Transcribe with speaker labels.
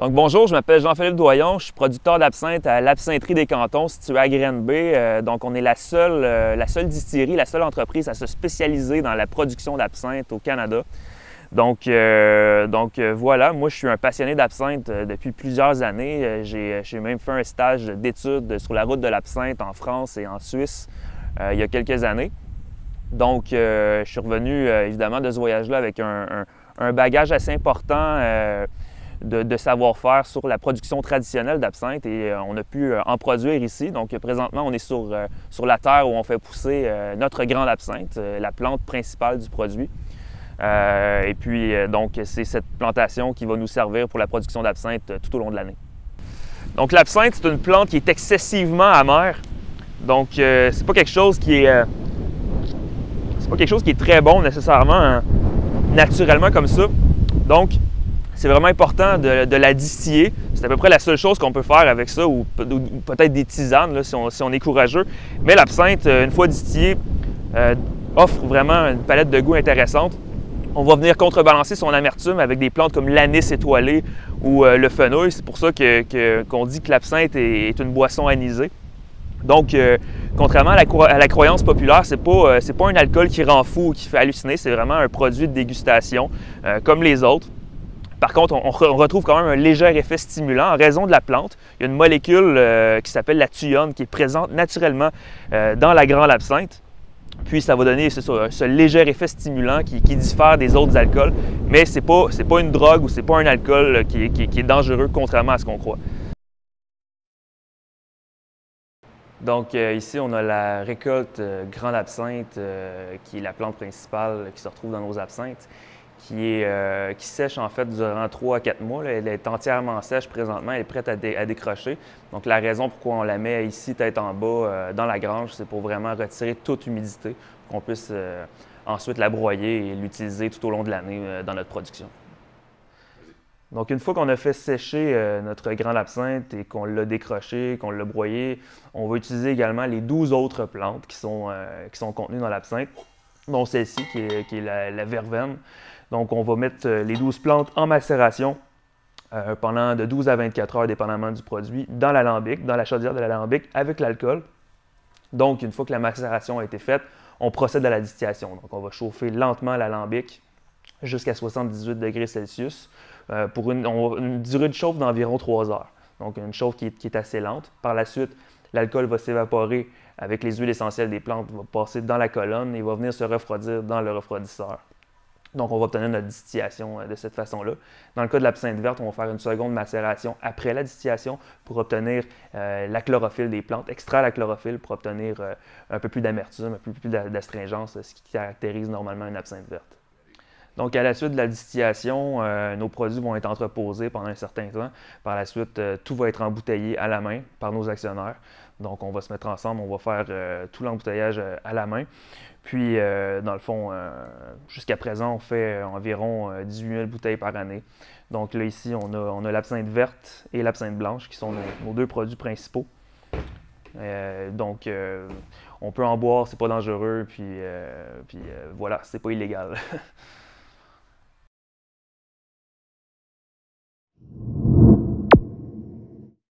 Speaker 1: Donc bonjour, je m'appelle Jean-Philippe Doyon, je suis producteur d'absinthe à l'Absintherie des Cantons située à Grenby. Donc on est la seule distillerie, la seule entreprise à se spécialiser dans la production d'absinthe au Canada. Donc voilà, moi je suis un passionné d'absinthe depuis plusieurs années. J'ai même fait un stage d'études sur la route de l'absinthe en France et en Suisse il y a quelques années. Donc je suis revenu évidemment de ce voyage-là avec un bagage assez important de savoir-faire sur la production traditionnelle d'absinthe et on a pu en produire ici. Donc présentement, on est sur la terre où on fait pousser notre grande absinthe, la plante principale du produit. Et puis donc c'est cette plantation qui va nous servir pour la production d'absinthe tout au long de l'année. Donc l'absinthe, c'est une plante qui est excessivement amère. Donc c'est pas quelque chose qui est très bon nécessairement naturellement comme ça. Donc c'est vraiment important de la distiller. C'est à peu près la seule chose qu'on peut faire avec ça, ou peut-être des tisanes là, si on est courageux. Mais l'absinthe, une fois distillée, offre vraiment une palette de goût intéressante. On va venir contrebalancer son amertume avec des plantes comme l'anis étoilé ou le fenouil. C'est pour ça qu'on dit que l'absinthe est une boisson anisée. Donc, contrairement à la croyance populaire, c'est pas un alcool qui rend fou ou qui fait halluciner. C'est vraiment un produit de dégustation comme les autres. Par contre, on retrouve quand même un léger effet stimulant en raison de la plante. Il y a une molécule qui s'appelle la thuone qui est présente naturellement dans la grande absinthe. Puis ça va donner ce léger effet stimulant qui diffère des autres alcools. Mais ce n'est pas une drogue ou ce n'est pas un alcool qui est dangereux contrairement à ce qu'on croit. Donc ici, on a la récolte grande absinthe qui est la plante principale qui se retrouve dans nos absinthes. Qui sèche en fait durant 3 à 4 mois. Là. Elle est entièrement sèche présentement, elle est prête à décrocher. Donc la raison pourquoi on la met ici, tête en bas, dans la grange, c'est pour vraiment retirer toute humidité, pour qu'on puisse ensuite la broyer et l'utiliser tout au long de l'année dans notre production. Donc une fois qu'on a fait sécher notre grande absinthe et qu'on l'a décroché, qu'on l'a broyé, on va utiliser également les 12 autres plantes qui sont contenues dans l'absinthe, dont celle-ci qui est la verveine. Donc, on va mettre les 12 plantes en macération pendant de 12 à 24 heures, dépendamment du produit, dans l'alambic, dans la chaudière de l'alambic, avec l'alcool. Donc, une fois que la macération a été faite, on procède à la distillation. Donc, on va chauffer lentement l'alambic jusqu'à 78 degrés Celsius pour une durée de chauffe d'environ 3 heures. Donc, une chauffe qui est assez lente. Par la suite, l'alcool va s'évaporer avec les huiles essentielles des plantes, va passer dans la colonne et va venir se refroidir dans le refroidisseur. Donc, on va obtenir notre distillation de cette façon-là. Dans le cas de l'absinthe verte, on va faire une seconde macération après la distillation pour obtenir la chlorophylle des plantes, extraire la chlorophylle pour obtenir un peu plus d'amertume, un peu plus d'astringence, ce qui caractérise normalement une absinthe verte. Donc, à la suite de la distillation, nos produits vont être entreposés pendant un certain temps. Par la suite, tout va être embouteillé à la main par nos actionnaires. Donc, on va se mettre ensemble, on va faire tout l'embouteillage à la main. Puis, dans le fond, jusqu'à présent, on fait environ 18 000 bouteilles par année. Donc là, ici, on a l'absinthe verte et l'absinthe blanche, qui sont nos deux produits principaux. Donc, on peut en boire, c'est pas dangereux, puis voilà, c'est pas illégal.